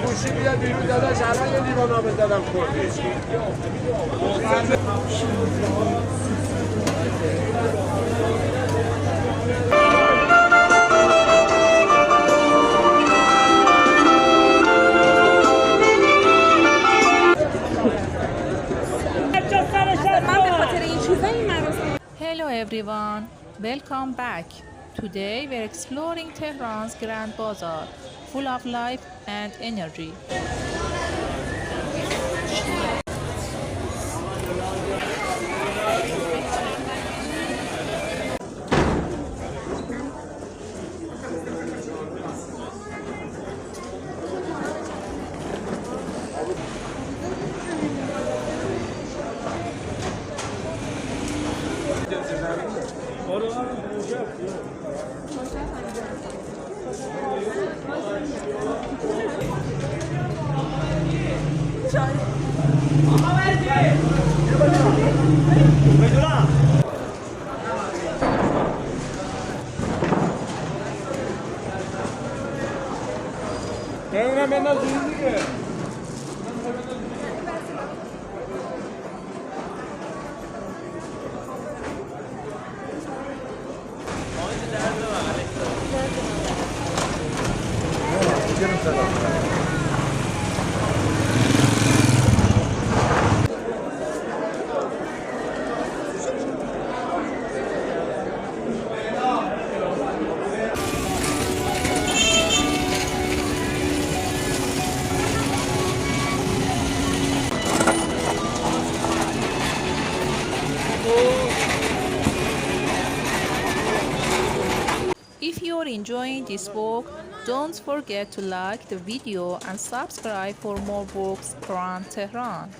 گوشی بیاد بیرون داداش الان یه لیوان بزنم خوردی Hello everyone, welcome back. Today we're exploring Tehran's Grand Bazaar, full of life and energy. If you're enjoying this walk, don't forget to like the video and subscribe for more walks around Tehran.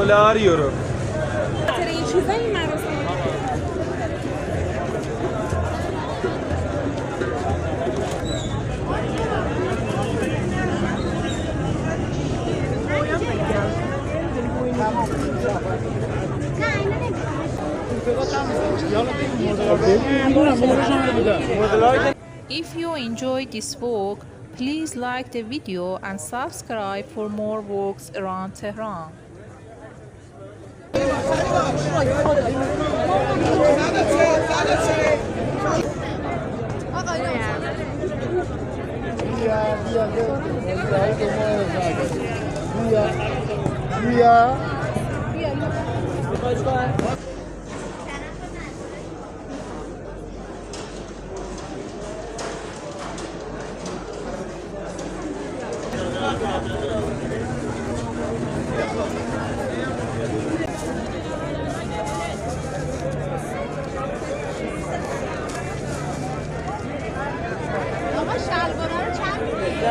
دلار یورو این چیزا این مراسم If you enjoyed this walk, please like the video and subscribe for more walks around Tehran.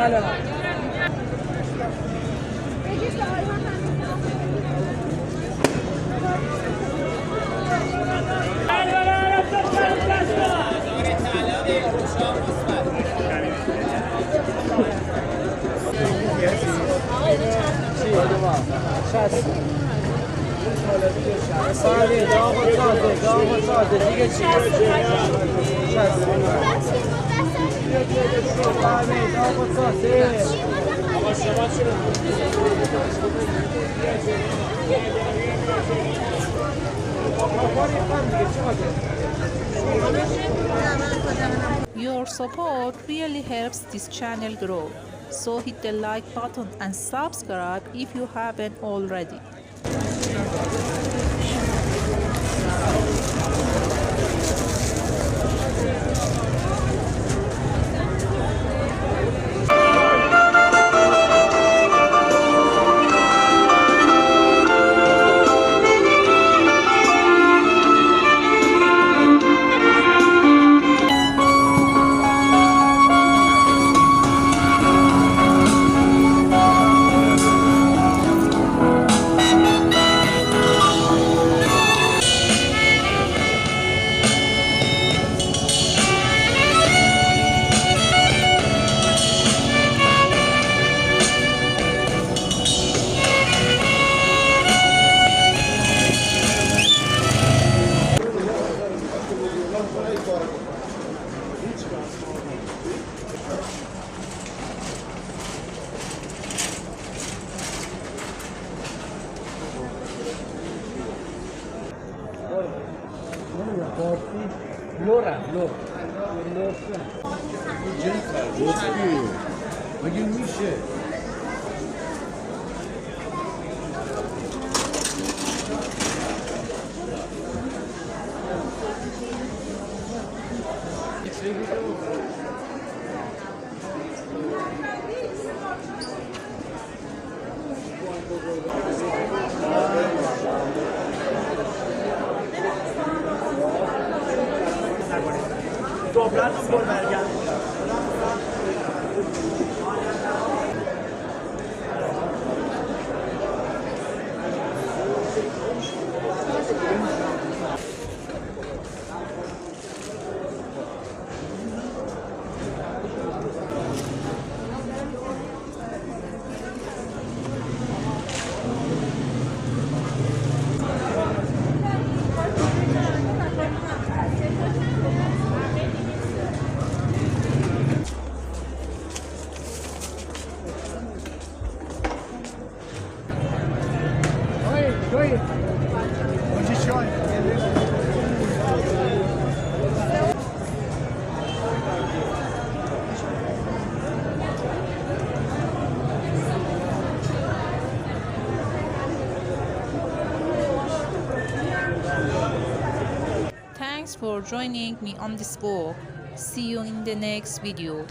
بله. دیگه چی؟ Your support really helps this channel grow, so hit the like button and subscribe if you haven't already. مگه میشه؟ Thanks for joining me on this walk. See you in the next video.